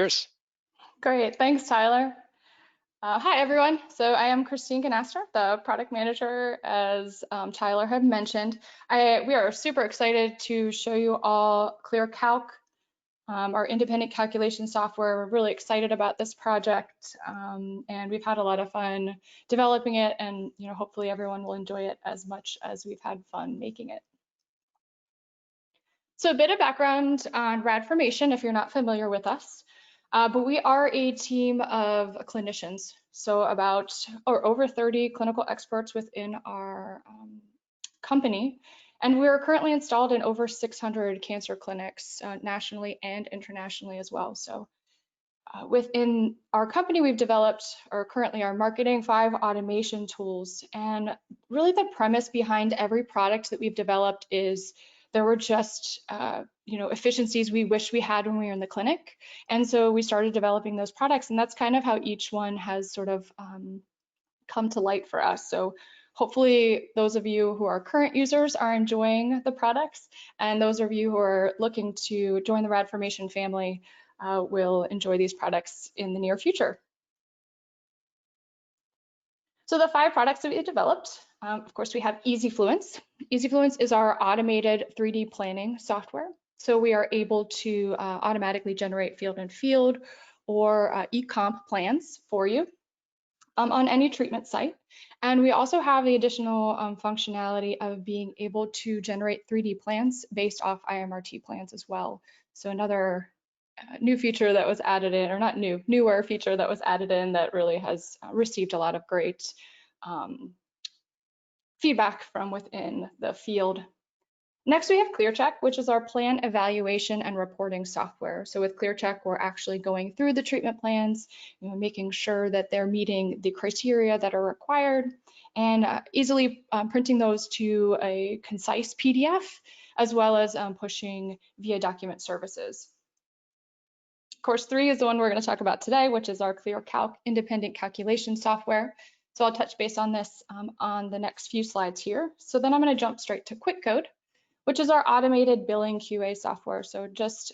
Cheers. Great, thanks, Tyler. Hi, everyone. So I am Christine Ganastra, the product manager, as Tyler had mentioned. We are super excited to show you all ClearCalc, our independent calculation software. We're really excited about this project, and we've had a lot of fun developing it, and hopefully everyone will enjoy it as much as we've had fun making it. So a bit of background on Radformation, if you're not familiar with us. But we are a team of clinicians, so about or over 30 clinical experts within our company. And we're currently installed in over 600 cancer clinics nationally and internationally as well. So within our company, we've developed or currently are marketing 5 automation tools. And really the premise behind every product that we've developed is there were just efficiencies we wish we had when we were in the clinic. And so we started developing those products, and that's kind of how each one has sort of come to light for us. So hopefully those of you who are current users are enjoying the products, and those of you who are looking to join the Radformation family will enjoy these products in the near future. So the 5 products that we developed, of course, we have EasyFluence. EasyFluence is our automated 3D planning software. So we are able to automatically generate field and field or e-comp plans for you on any treatment site. And we also have the additional functionality of being able to generate 3D plans based off IMRT plans as well. So another new feature that was added in, or not new, newer feature that was added in that really has received a lot of great feedback from within the field. Next, we have ClearCalc, which is our plan evaluation and reporting software. So with ClearCalc, we're actually going through the treatment plans, making sure that they're meeting the criteria that are required, and easily printing those to a concise PDF, as well as pushing via document services. Course 3 is the one we're going to talk about today, which is our ClearCalc independent calculation software. So I'll touch base on this on the next few slides here. So then I'm going to jump straight to QuickCode, which is our automated billing QA software. So just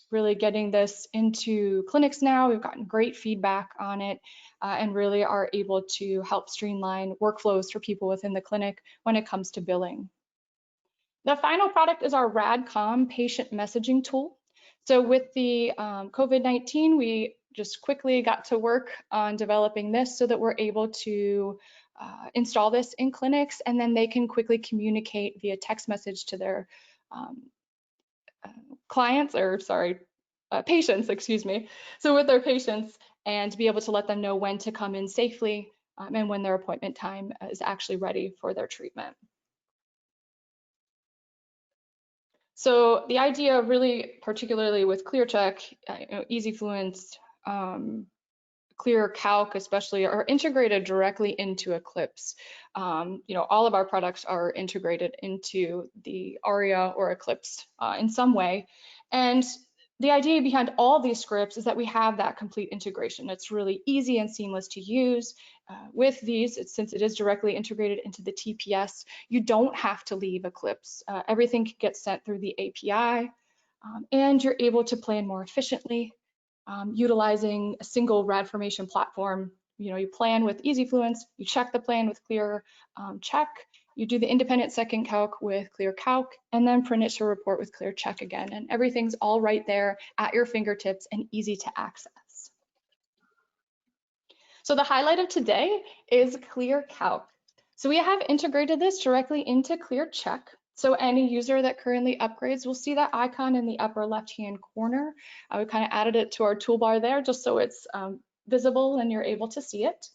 really getting this into clinics now. We've gotten great feedback on it and really are able to help streamline workflows for people within the clinic when it comes to billing. The final product is our RadCom patient messaging tool. So with the COVID-19, we just quickly got to work on developing this so that we're able to install this in clinics, and then they can quickly communicate via text message to their patients, excuse me. So with their patients, and be able to let them know when to come in safely and when their appointment time is actually ready for their treatment. So the idea really, particularly with ClearCalc, EasyFluence, ClearCalc especially, are integrated directly into Eclipse. All of our products are integrated into the ARIA or Eclipse in some way. And the idea behind all these scripts is that we have that complete integration. It's really easy and seamless to use. With these, since it is directly integrated into the TPS, you don't have to leave Eclipse. Everything gets sent through the API, and you're able to plan more efficiently, utilizing a single Radformation platform. You plan with EasyFluence, you check the plan with ClearCalc, you do the independent second calc with ClearCalc, and then print it to report with ClearCalc again. And everything's all right there at your fingertips and easy to access. So the highlight of today is ClearCalc. So we have integrated this directly into ClearCalc. So any user that currently upgrades will see that icon in the upper left-hand corner. We kind of added it to our toolbar there just so it's visible and you're able to see it.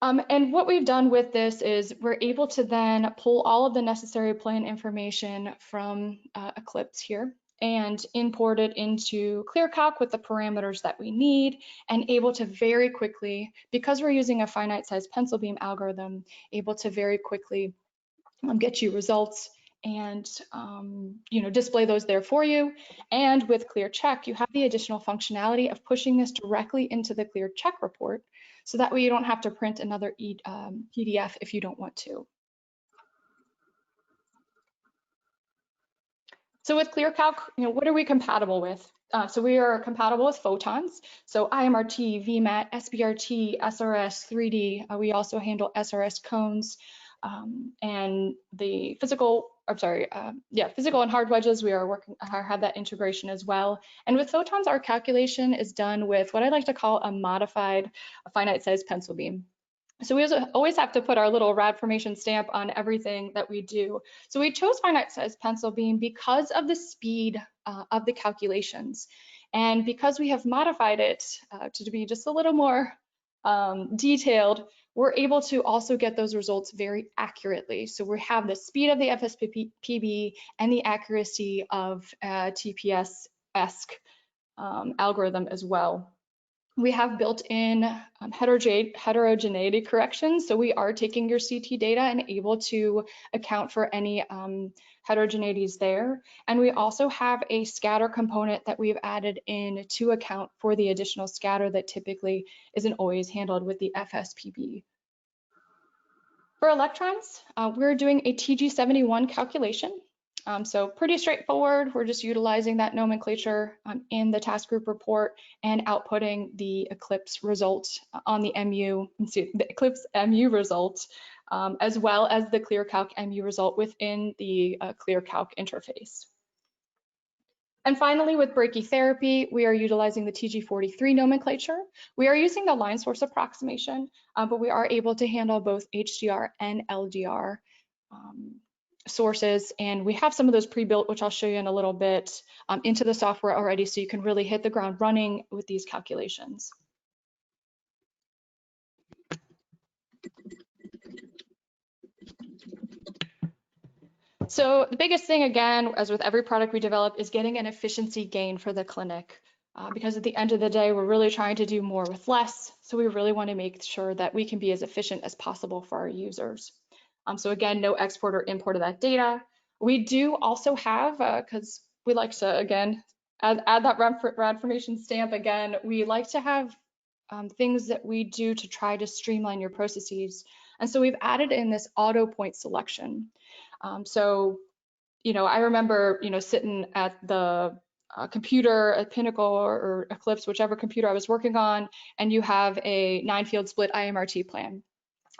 And what we've done with this is we're able to then pull all of the necessary plan information from Eclipse here and import it into ClearCalc with the parameters that we need, and able to very quickly, because we're using a finite size pencil beam algorithm, able to very quickly get you results and display those there for you. And with ClearCalc, you have the additional functionality of pushing this directly into the ClearCalc report, so that way you don't have to print another PDF if you don't want to. So with ClearCalc, what are we compatible with? So we are compatible with photons. So IMRT, VMAT, SBRT, SRS, 3D. We also handle SRS cones. And the physical, physical and hard wedges, we are working, have that integration as well. And with photons, our calculation is done with what I like to call a modified finite size pencil beam. So we always have to put our little rad formation stamp on everything that we do. So we chose finite size pencil beam because of the speed of the calculations. And because we have modified it to be just a little more detailed, we're able to also get those results very accurately. So we have the speed of the FSPB and the accuracy of TPS-esque algorithm as well. We have built-in heterogeneity corrections, so we are taking your CT data and able to account for any heterogeneities there. And we also have a scatter component that we've added in to account for the additional scatter that typically isn't always handled with the FSPB. For electrons, we're doing a TG71 calculation. So pretty straightforward. We're just utilizing that nomenclature in the task group report and outputting the Eclipse result on the MU, the Eclipse MU result, as well as the ClearCalc MU result within the ClearCalc interface. And finally, with brachytherapy, we are utilizing the TG43 nomenclature. We are using the line source approximation, but we are able to handle both HDR and LDR sources, and we have some of those pre-built, which I'll show you in a little bit, into the software already, so you can really hit the ground running with these calculations. So the biggest thing, again, as with every product we develop, is getting an efficiency gain for the clinic. Because at the end of the day, we're really trying to do more with less, so we really want to make sure that we can be as efficient as possible for our users. So again, no export or import of that data. We do also have, because we like to, again, add that rad formation stamp again, we like to have things that we do to try to streamline your processes. And so we've added in this auto point selection. So, I remember, sitting at the computer at Pinnacle or Eclipse, whichever computer I was working on, and you have a 9-field split IMRT plan.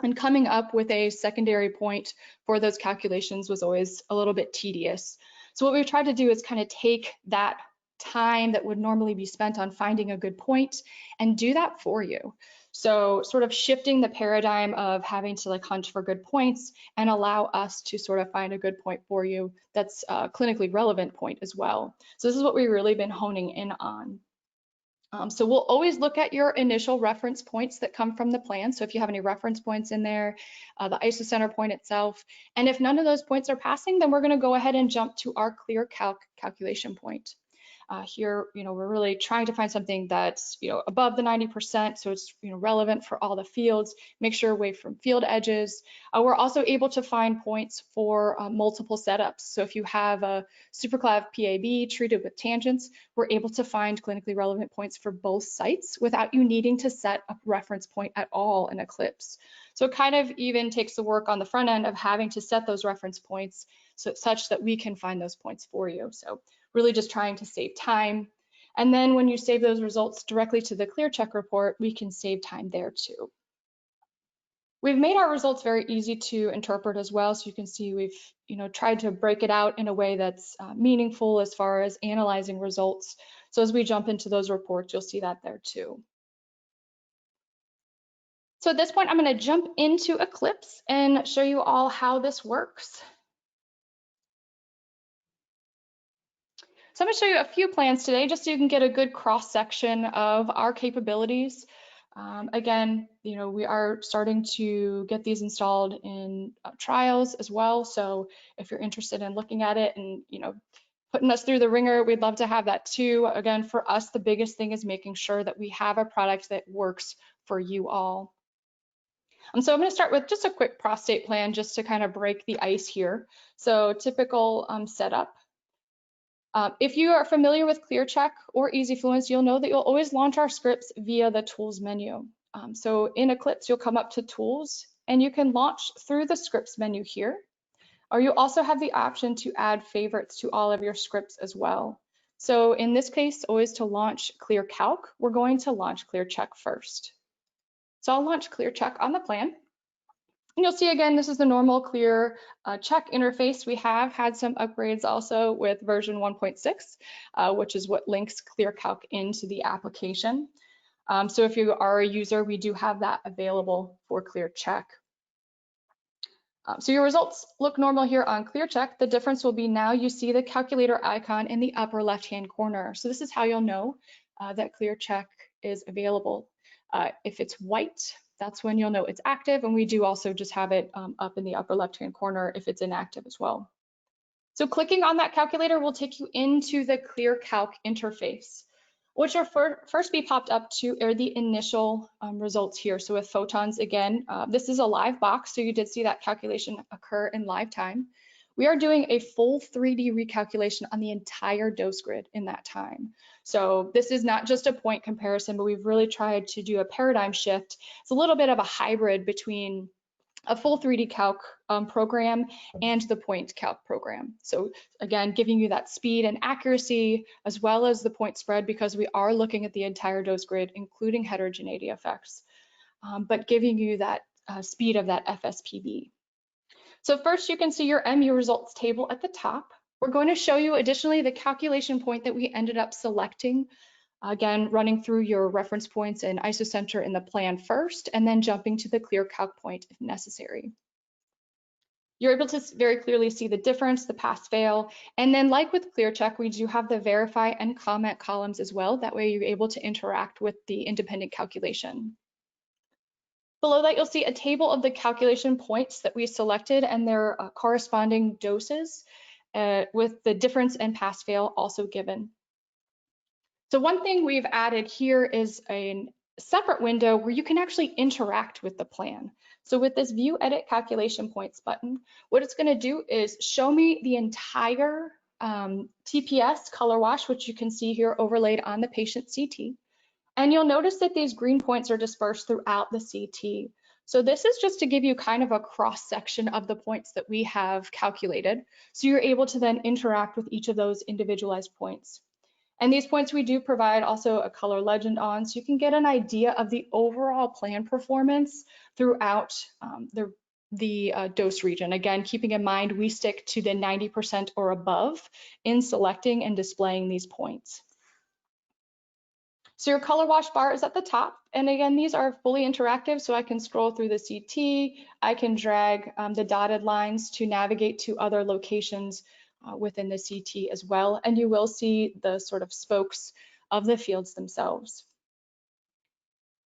And coming up with a secondary point for those calculations was always a little bit tedious. So what we've tried to do is kind of take that time that would normally be spent on finding a good point and do that for you. So sort of shifting the paradigm of having to hunt for good points and allow us to sort of find a good point for you that's a clinically relevant point as well. So this is what we've really been honing in on. So we'll always look at your initial reference points that come from the plan. So if you have any reference points in there, the isocenter point itself, and if none of those points are passing, then we're going to go ahead and jump to our ClearCalc calculation point. Here, we're really trying to find something that's, above the 90%, so it's, relevant for all the fields, make sure away from field edges. We're also able to find points for multiple setups. So if you have a superclav PAB treated with tangents, we're able to find clinically relevant points for both sites without you needing to set a reference point at all in Eclipse. So it kind of even takes the work on the front end of having to set those reference points such that we can find those points for you. So really just trying to save time. And then when you save those results directly to the ClearCalc report, we can save time there too. We've made our results very easy to interpret as well. So you can see we've tried to break it out in a way that's meaningful as far as analyzing results. So as we jump into those reports, you'll see that there too. So at this point, I'm going to jump into Eclipse and show you all how this works. So I'm going to show you a few plans today just so you can get a good cross section of our capabilities. Again, we are starting to get these installed in trials as well. So if you're interested in looking at it and putting us through the ringer, we'd love to have that too. Again, for us, the biggest thing is making sure that we have a product that works for you all. So I'm going to start with just a quick prostate plan just to kind of break the ice here. So typical setup. If you are familiar with ClearCalc or EasyFluence, you'll know that you'll always launch our scripts via the Tools menu. So in Eclipse, you'll come up to Tools, and you can launch through the Scripts menu here. Or you also have the option to add favorites to all of your scripts as well. So in this case, always to launch ClearCalc, we're going to launch ClearCheck first. So I'll launch ClearCheck on the plan. And you'll see again, this is the normal ClearCheck interface. We have had some upgrades also with version 1.6, which is what links ClearCalc into the application. So if you are a user, we do have that available for ClearCheck. So your results look normal here on ClearCheck. The difference will be now you see the calculator icon in the upper left-hand corner. So this is how you'll know that ClearCheck is available. If it's white, that's when you'll know it's active, and we do also just have it up in the upper left-hand corner if it's inactive as well. So clicking on that calculator will take you into the ClearCalc interface, which will first be popped up to the initial results here. So with photons, again, this is a live box, so you did see that calculation occur in live time. We are doing a full 3D recalculation on the entire dose grid in that time. So this is not just a point comparison, but we've really tried to do a paradigm shift. It's a little bit of a hybrid between a full 3D calc program and the point calc program. So again, giving you that speed and accuracy as well as the point spread, because we are looking at the entire dose grid, including heterogeneity effects, but giving you that speed of that FSPB. So first you can see your MU results table at the top. We're going to show you additionally the calculation point that we ended up selecting. Again, running through your reference points and isocenter in the plan first, and then jumping to the ClearCalc point if necessary. You're able to very clearly see the difference, the pass-fail, and then like with ClearCheck, we do have the verify and comment columns as well. That way you're able to interact with the independent calculation. Below that, you'll see a table of the calculation points that we selected and their corresponding doses with the difference and pass-fail also given. So one thing we've added here is a separate window where you can actually interact with the plan. So with this View Edit Calculation Points button, what it's going to do is show me the entire TPS color wash, which you can see here overlaid on the patient CT. And you'll notice that these green points are dispersed throughout the CT. So this is just to give you kind of a cross section of the points that we have calculated. So you're able to then interact with each of those individualized points. And these points we do provide also a color legend on, so you can get an idea of the overall plan performance throughout the dose region. Again, keeping in mind, we stick to the 90% or above in selecting and displaying these points. So your color wash bar is at the top. And again, these are fully interactive, so I can scroll through the CT, I can drag the dotted lines to navigate to other locations within the CT as well, and you will see the sort of spokes of the fields themselves.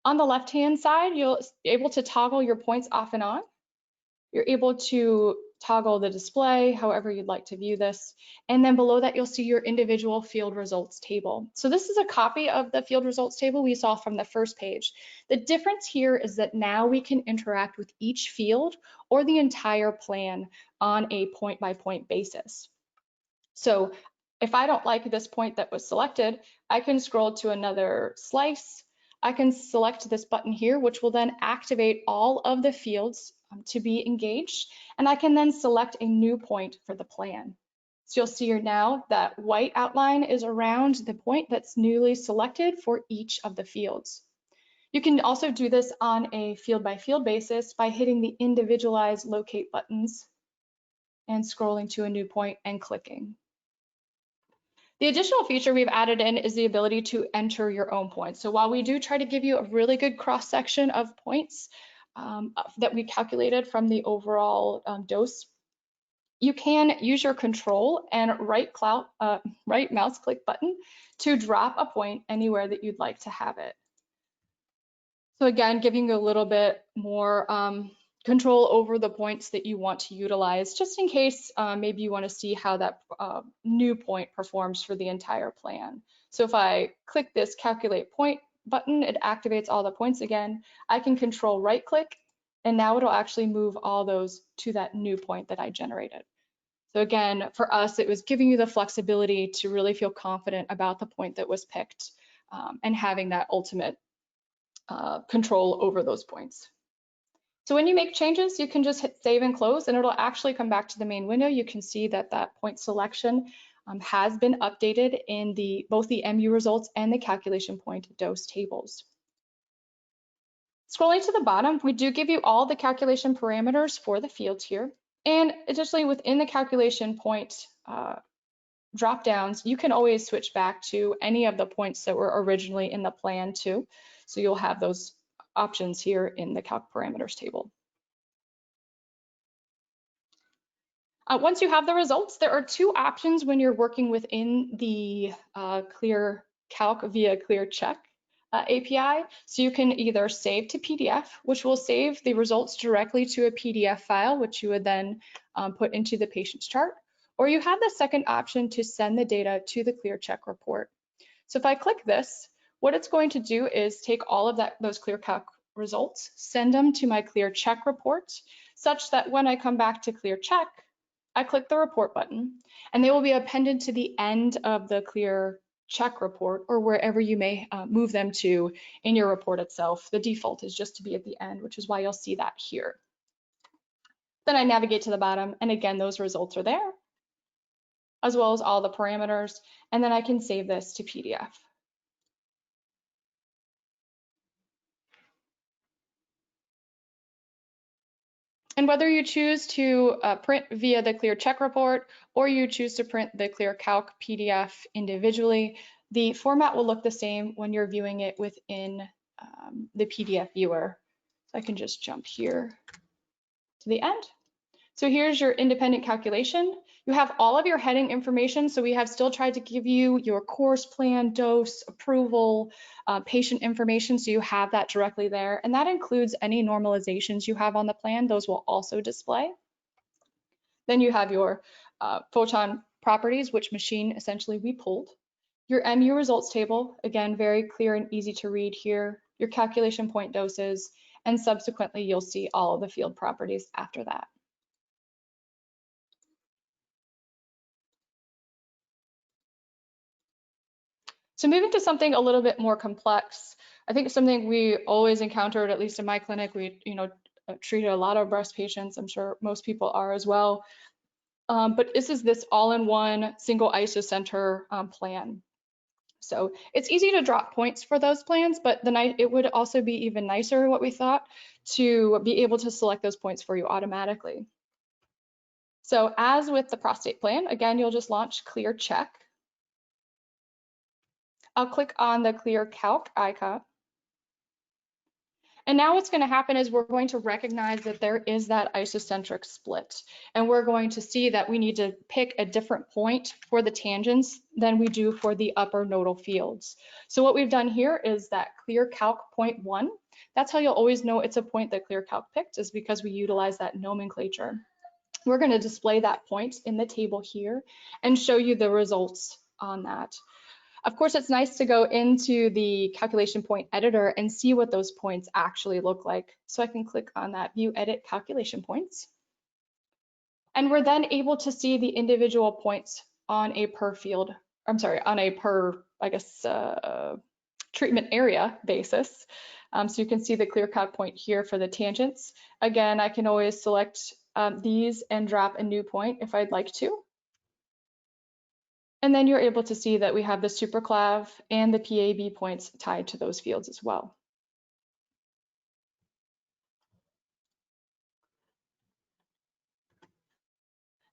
On the left-hand side, you'll be able to toggle your points off and on. You're able to toggle the display, however you'd like to view this. And then below that, you'll see your individual field results table. So this is a copy of the field results table we saw from the first page. The difference here is that now we can interact with each field or the entire plan on a point-by-point basis. So if I don't like this point that was selected, I can scroll to another slice. I can select this button here, which will then activate all of the fields to be engaged. And I can then select a new point for the plan. So you'll see here now that white outline is around the point that's newly selected for each of the fields. You can also do this on a field by field basis by hitting the individualized locate buttons and scrolling to a new point and clicking. The additional feature we've added in is the ability to enter your own points. So while we do try to give you a really good cross section of points that we calculated from the overall dose, you can use your control and right mouse click button to drop a point anywhere that you'd like to have it. So again, giving you a little bit more control over the points that you want to utilize, just in case maybe you want to see how that new point performs for the entire plan. So if I click this calculate point button, it activates all the points again. I can control right click, and now it'll actually move all those to that new point that I generated. So again, for us, it was giving you the flexibility to really feel confident about the point that was picked and having that ultimate control over those points. So when you make changes, you can just hit save and close, and it'll actually come back to the main window. You can see that that point selection has been updated in both the MU results and the calculation point dose tables. Scrolling to the bottom, we do give you all the calculation parameters for the fields here. And additionally, within the calculation point drop downs, you can always switch back to any of the points that were originally in the plan too. So you'll have those options here in the calc parameters table. Once you have the results, there are two options when you're working within the ClearCalc via ClearCalc API. So you can either save to PDF, which will save the results directly to a PDF file, which you would then put into the patient's chart, or you have the second option to send the data to the ClearCalc report. So if I click this, what it's going to do is take all of those ClearCalc results, send them to my ClearCalc report, such that when I come back to ClearCalc, I click the report button, and they will be appended to the end of the ClearCalc report, or wherever you may move them to in your report itself. The default is just to be at the end, which is why you'll see that here. Then I navigate to the bottom, and again, those results are there, as well as all the parameters, and then I can save this to PDF. And whether you choose to print via the ClearCalc report or you choose to print the ClearCalc PDF individually, the format will look the same when you're viewing it within the PDF viewer. So I can just jump here to the end. So here's your independent calculation. You have all of your heading information. So we have still tried to give you your course plan, dose, approval, patient information. So you have that directly there. And that includes any normalizations you have on the plan. Those will also display. Then you have your photon properties, which machine essentially we pulled. Your MU results table, again, very clear and easy to read here. Your calculation point doses, and subsequently you'll see all of the field properties after that. So moving to something a little bit more complex, I think something we always encountered, at least in my clinic, we treated a lot of breast patients. I'm sure most people are as well. But this is this all-in-one single isocenter plan. So it's easy to drop points for those plans, but it would also be even nicer, what we thought, to be able to select those points for you automatically. So as with the prostate plan, again, you'll just launch ClearCalc. I'll click on the ClearCalc icon. And now what's going to happen is we're going to recognize that there is that isocentric split. And we're going to see that we need to pick a different point for the tangents than we do for the upper nodal fields. So what we've done here is that ClearCalc point 1. That's how you'll always know it's a point that ClearCalc picked, is because we utilize that nomenclature. We're going to display that point in the table here and show you the results on that. Of course, it's nice to go into the calculation point editor and see what those points actually look like. So I can click on that view edit calculation points. And we're then able to see the individual points on a per field, on a per, treatment area basis. So you can see the ClearCalc point here for the tangents. Again, I can always select these and drop a new point if I'd like to. And then you're able to see that we have the superclav and the PAB points tied to those fields as well.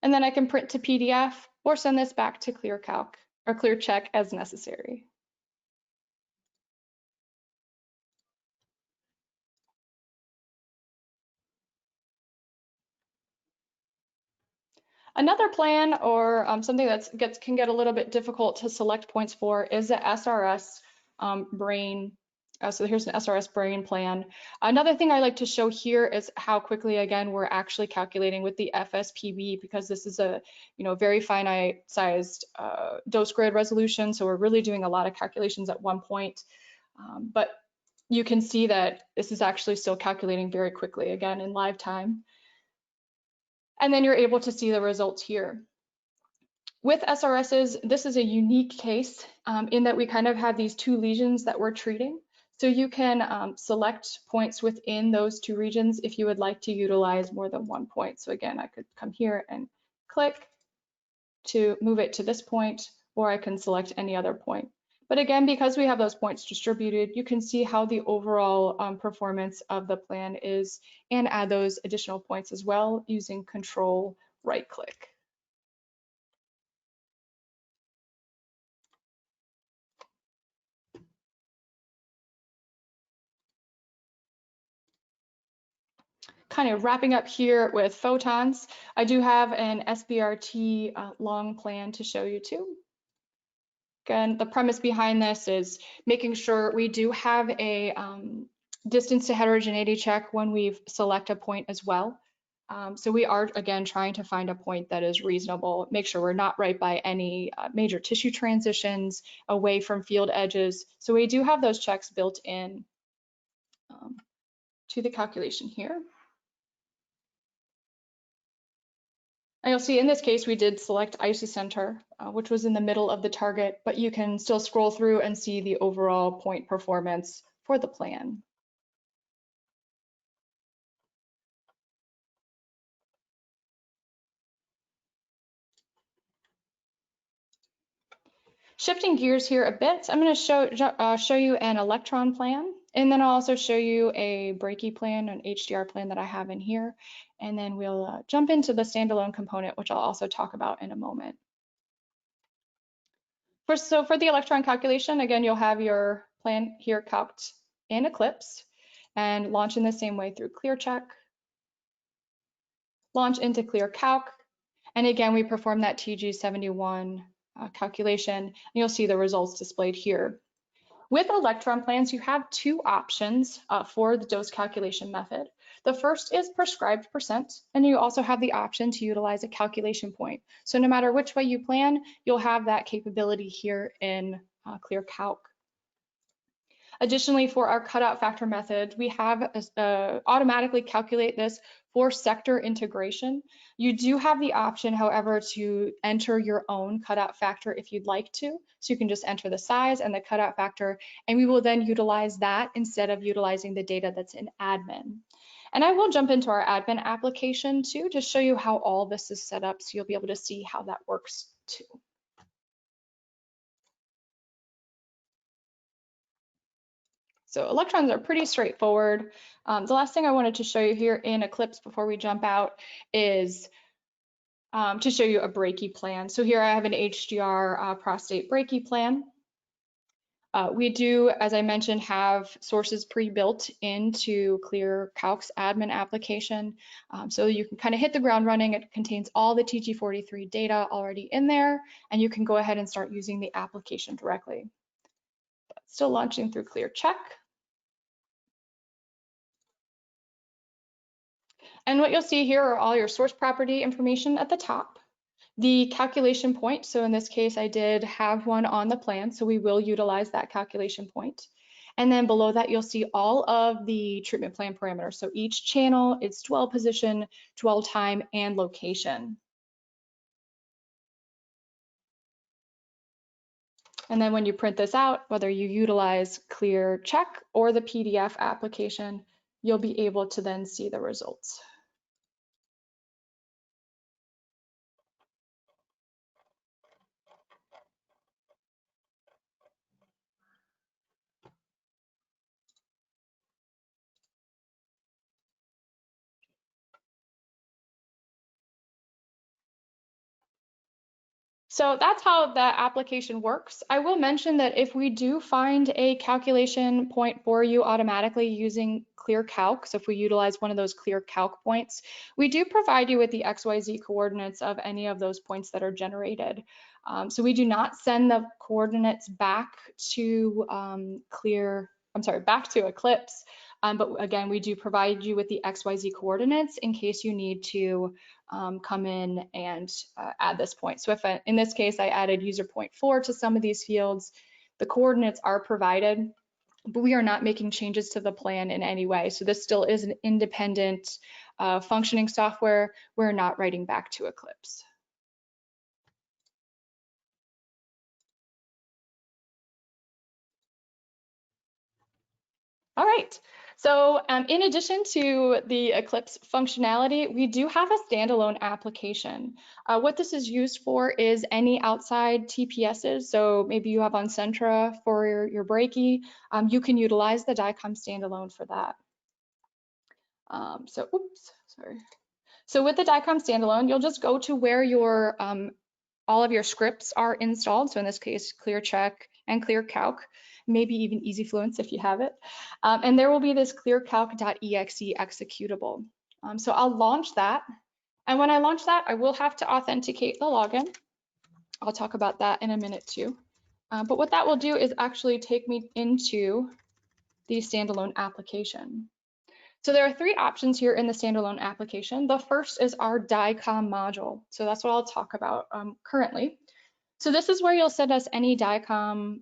And then I can print to PDF or send this back to ClearCalc or ClearCalc as necessary. Another plan, or something that can get a little bit difficult to select points for, is the SRS brain. So here's an SRS brain plan. Another thing I like to show here is how quickly, again, we're actually calculating with the FSPB, because this is a very finite sized dose grid resolution. So we're really doing a lot of calculations at one point. But you can see that this is actually still calculating very quickly, again, in live time. And then you're able to see the results here. With SRSs, this is a unique case in that we kind of have these two lesions that we're treating. So you can select points within those two regions if you would like to utilize more than one point. So again, I could come here and click to move it to this point, or I can select any other point. But again, because we have those points distributed, you can see how the overall performance of the plan is and add those additional points as well using Control right click. Kind of wrapping up here with photons, I do have an SBRT long plan to show you too. Again, the premise behind this is making sure we do have a distance to heterogeneity check when we select a point as well. So we are, again, trying to find a point that is reasonable, make sure we're not right by any major tissue transitions, away from field edges. So we do have those checks built in to the calculation here. And you'll see in this case, we did select isocenter, which was in the middle of the target, but you can still scroll through and see the overall point performance for the plan. Shifting gears here a bit, I'm going to show you an electron plan, and then I'll also show you a Breaky plan, an HDR plan that I have in here, and then we'll jump into the standalone component, which I'll also talk about in a moment. So for the electron calculation, again, you'll have your plan here calced in Eclipse and launch in the same way through ClearCalc, launch into ClearCalc, and again, we perform that TG71 calculation, and you'll see the results displayed here. With electron plans, you have two options for the dose calculation method. The first is prescribed percent, and you also have the option to utilize a calculation point. So no matter which way you plan, you'll have that capability here in ClearCalc. Additionally, for our cutout factor method, we have automatically calculate this for sector integration. You do have the option, however, to enter your own cutout factor if you'd like to. So you can just enter the size and the cutout factor, and we will then utilize that instead of utilizing the data that's in admin. And I will jump into our admin application too to show you how all this is set up, so you'll be able to see how that works too. So electrons are pretty straightforward. The last thing I wanted to show you here in Eclipse before we jump out is to show you a Breaky plan. So here I have an HDR prostate Breaky plan. We do, as I mentioned, have sources pre-built into ClearCalc's admin application. So you can kind of hit the ground running. It contains all the TG43 data already in there, and you can go ahead and start using the application directly. But still launching through ClearCalc. And what you'll see here are all your source property information at the top. The calculation point, so in this case, I did have one on the plan, so we will utilize that calculation point. And then below that, you'll see all of the treatment plan parameters. So each channel, its dwell position, dwell time, and location. And then when you print this out, whether you utilize ClearCalc or the PDF application, you'll be able to then see the results. So that's how the application works. I will mention that if we do find a calculation point for you automatically using ClearCalc, so if we utilize one of those ClearCalc points, we do provide you with the XYZ coordinates of any of those points that are generated. So we do not send the coordinates back to back to Eclipse. But again, we do provide you with the XYZ coordinates in case you need to come in and add this point. So if in this case, I added user point 4 to some of these fields, the coordinates are provided, but we are not making changes to the plan in any way. So this still is an independent functioning software. We're not writing back to Eclipse. All right. So in addition to the Eclipse functionality, we do have a standalone application. What this is used for is any outside TPSs. So maybe you have on Centra for your Breaky. You can utilize the DICOM standalone for that. Oops, sorry. So with the DICOM standalone, you'll just go to where your all of your scripts are installed. So in this case, ClearCheck and ClearCalc, maybe even EasyFluence if you have it. And there will be this clearcalc.exe executable. So I'll launch that. And when I launch that, I will have to authenticate the login. I'll talk about that in a minute too. But what that will do is actually take me into the standalone application. So there are three options here in the standalone application. The first is our DICOM module. So that's what I'll talk about currently. So this is where you'll send us any DICOM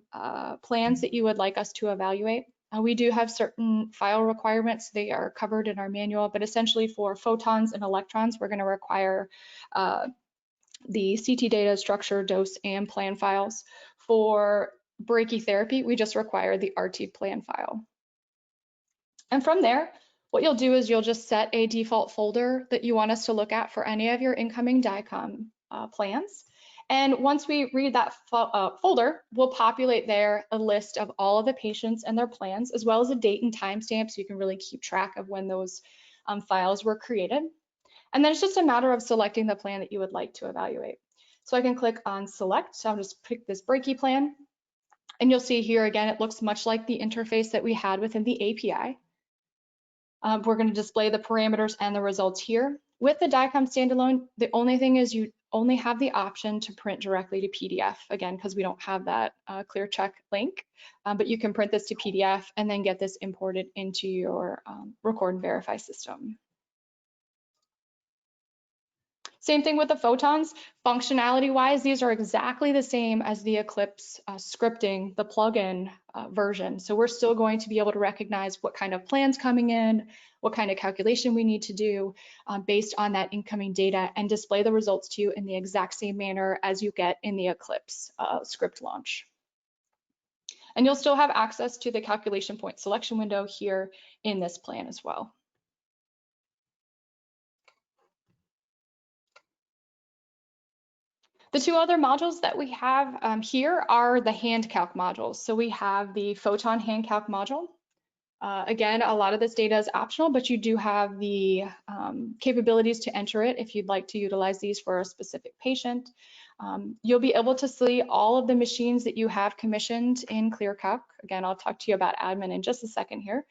plans that you would like us to evaluate. We do have certain file requirements. They are covered in our manual, but essentially for photons and electrons, we're going to require the CT data, structure, dose, and plan files. For brachytherapy, we just require the RT plan file. And from there, what you'll do is you'll just set a default folder that you want us to look at for any of your incoming DICOM plans. And once we read that folder, we'll populate there a list of all of the patients and their plans, as well as a date and timestamp, so you can really keep track of when those files were created. And then it's just a matter of selecting the plan that you would like to evaluate. So I can click on select. So I'll just pick this Breaky plan. And you'll see here again, it looks much like the interface that we had within the API. We're going to display the parameters and the results here. With the DICOM standalone, the only thing is you only have the option to print directly to PDF, again, because we don't have that ClearCheck link, but you can print this to PDF and then get this imported into your record and verify system. Same thing with the photons. Functionality-wise, these are exactly the same as the Eclipse scripting, the plugin version. So we're still going to be able to recognize what kind of plans coming in, what kind of calculation we need to do based on that incoming data, and display the results to you in the exact same manner as you get in the Eclipse script launch. And you'll still have access to the calculation point selection window here in this plan as well. The two other modules that we have here are the hand calc modules. So we have the photon hand calc module. Again, a lot of this data is optional, but you do have the capabilities to enter it if you'd like to utilize these for a specific patient. You'll be able to see all of the machines that you have commissioned in ClearCalc. Again, I'll talk to you about admin in just a second here.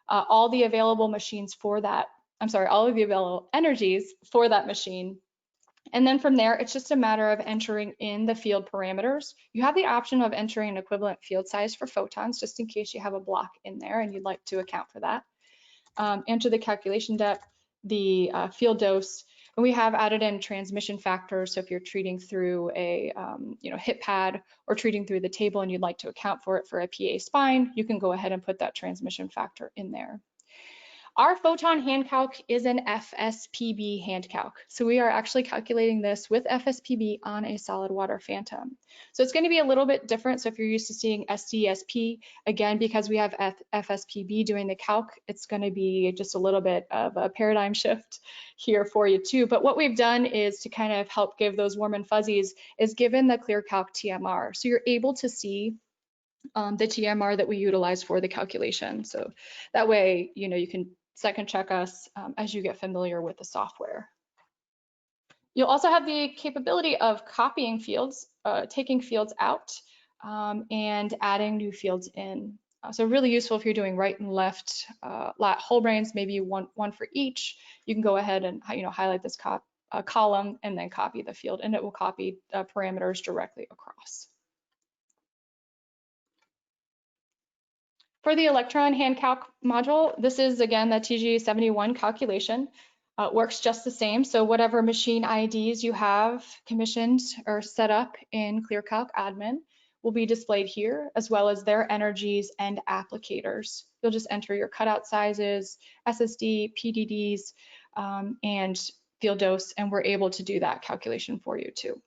All the available machines for that, all of the available energies for that machine. And then from there, it's just a matter of entering in the field parameters. You have the option of entering an equivalent field size for photons, just in case you have a block in there and you'd like to account for that. Enter the calculation depth, the field dose, and we have added in transmission factors. So if you're treating through a hip pad or treating through the table and you'd like to account for it for a PA spine, you can go ahead and put that transmission factor in there. Our photon hand calc is an FSPB hand calc. So we are actually calculating this with FSPB on a solid water phantom. So it's going to be a little bit different. So if you're used to seeing SDSP, again, because we have FSPB doing the calc, it's going to be just a little bit of a paradigm shift here for you too. But what we've done is to kind of help give those warm and fuzzies is given the ClearCalc TMR. So you're able to see the TMR that we utilize for the calculation. So that way, you can second check us as you get familiar with the software. You'll also have the capability of copying fields, taking fields out, and adding new fields in. So really useful if you're doing right and left whole brains, maybe one for each. You can go ahead and highlight this column and then copy the field, and it will copy parameters directly across. For the electron hand calc module, this is again the TG71 calculation. Works just the same. So whatever machine IDs you have commissioned or set up in ClearCalc admin will be displayed here, as well as their energies and applicators. You'll just enter your cutout sizes, SSD, PDDs, and field dose, and we're able to do that calculation for you too.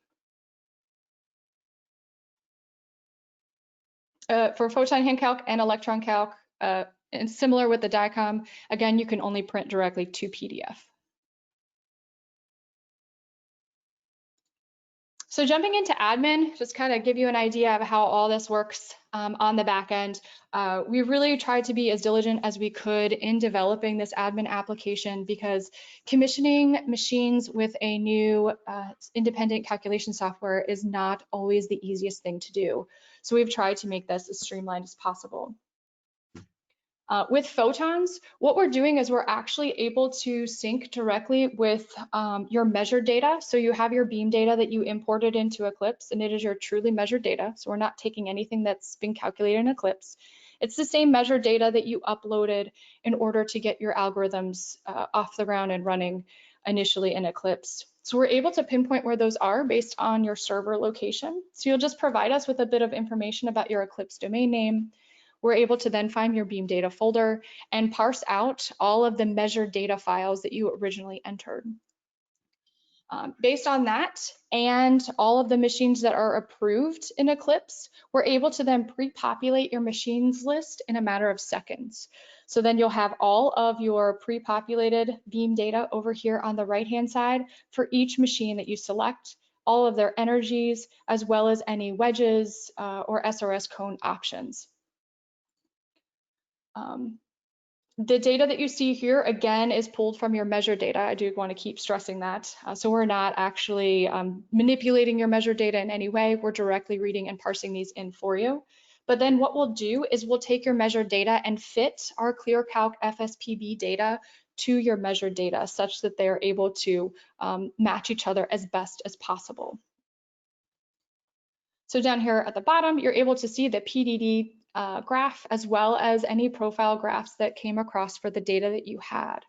For photon hand calc and electron calc, And similar with the DICOM, again, you can only print directly to PDF. So jumping into admin, just kind of give you an idea of how all this works on the back end. We really tried to be as diligent as we could in developing this admin application because commissioning machines with a new independent calculation software is not always the easiest thing to do. So we've tried to make this as streamlined as possible. With photons, what we're doing is we're actually able to sync directly with your measured data. So you have your beam data that you imported into Eclipse, and it is your truly measured data. So we're not taking anything that's been calculated in Eclipse. It's the same measured data that you uploaded in order to get your algorithms off the ground and running initially in Eclipse. So we're able to pinpoint where those are based on your server location. So you'll just provide us with a bit of information about your Eclipse domain name. We're able to then find your beam data folder and parse out all of the measured data files that you originally entered. Based on that and all of the machines that are approved in Eclipse, we're able to then pre-populate your machines list in a matter of seconds. So then you'll have all of your pre-populated beam data over here on the right-hand side for each machine that you select, all of their energies, as well as any wedges or SRS cone options. The data that you see here, again, is pulled from your measured data. I do want to keep stressing that. So we're not actually manipulating your measured data in any way. We're directly reading and parsing these in for you. But then what we'll do is we'll take your measured data and fit our ClearCalc FSPB data to your measured data such that they're able to match each other as best as possible. So down here at the bottom, you're able to see the PDD graph as well as any profile graphs that came across for the data that you had.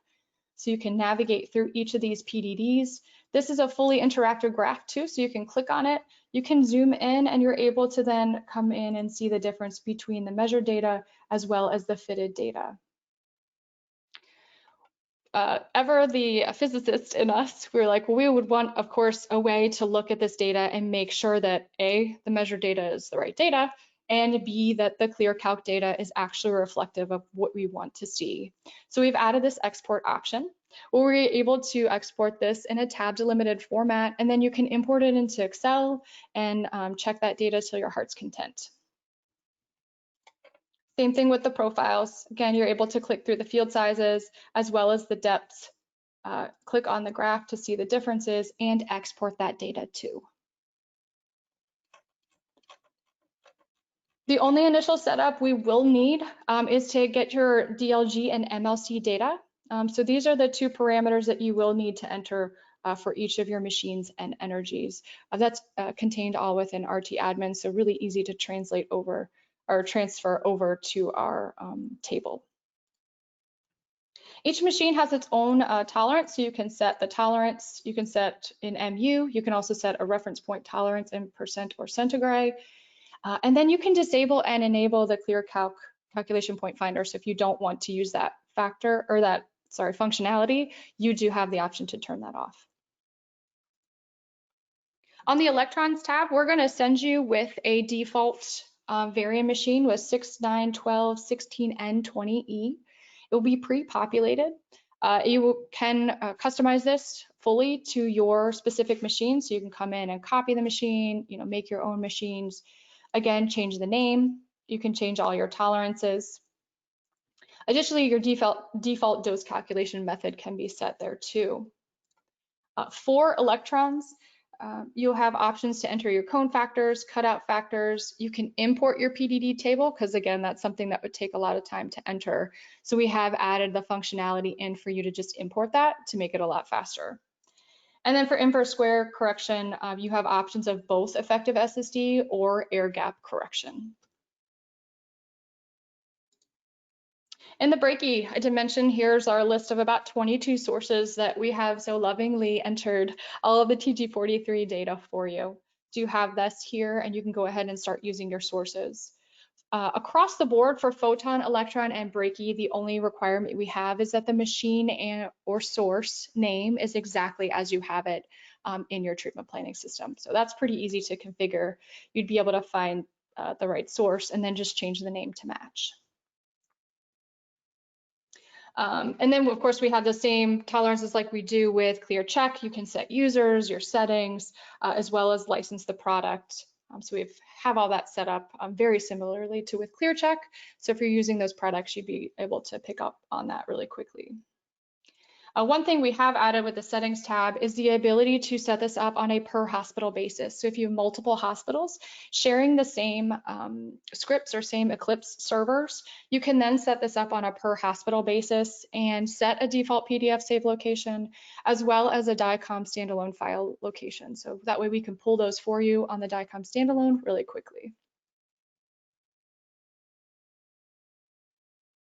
So you can navigate through each of these PDDs. This is a fully interactive graph too, so you can click on it, you can zoom in, and you're able to then come in and see the difference between the measured data as well as the fitted data. Ever the physicist in us, we were like, well, we would want, of course, a way to look at this data and make sure that A, the measured data is the right data, and B, that the ClearCalc data is actually reflective of what we want to see. So we've added this export option where we're able to export this in a tab delimited format, and then you can import it into Excel and check that data till your heart's content. Same thing with the profiles. Again, you're able to click through the field sizes as well as the depths, click on the graph to see the differences and export that data too. The only initial setup we will need is to get your DLG and MLC data. So these are the two parameters that you will need to enter for each of your machines and energies. That's contained all within RT admin, so really easy to translate over or transfer over to our table. Each machine has its own tolerance, so you can set the tolerance, you can set in MU, you can also set a reference point tolerance in percent or centigrade, and then you can disable and enable the ClearCalc calculation point finder. So if you don't want to use that factor or that, functionality, you do have the option to turn that off. On the electrons tab, we're going to send you with a default variant machine with 6, 9, 12, 16, and 20E. It will be pre-populated. You can customize this fully to your specific machine. So you can come in and copy the machine, make your own machines. Again, change the name. You can change all your tolerances. Additionally, your default dose calculation method can be set there too. For electrons, you'll have options to enter your cone factors, cutout factors. You can import your PDD table because, again, that's something that would take a lot of time to enter. So we have added the functionality in for you to just import that to make it a lot faster. And then for inverse square correction, you have options of both effective SSD or air gap correction. In the breakie, I did mention here's our list of about 22 sources that we have so lovingly entered all of the TG43 data for you. So you have this here and you can go ahead and start using your sources. Across the board for photon, electron, and breakie, the only requirement we have is that the machine or source name is exactly as you have it in your treatment planning system. So that's pretty easy to configure. You'd be able to find the right source and then just change the name to match. And then of course we have the same tolerances like we do with ClearCalc. You can set users, your settings, as well as license the product. So we have all that set up very similarly to with ClearCalc. So if you're using those products, you'd be able to pick up on that really quickly. One thing we have added with the settings tab is the ability to set this up on a per hospital basis. So if you have multiple hospitals sharing the same scripts or same Eclipse servers, you can then set this up on a per hospital basis and set a default PDF save location as well as a DICOM standalone file location. So that way we can pull those for you on the DICOM standalone really quickly.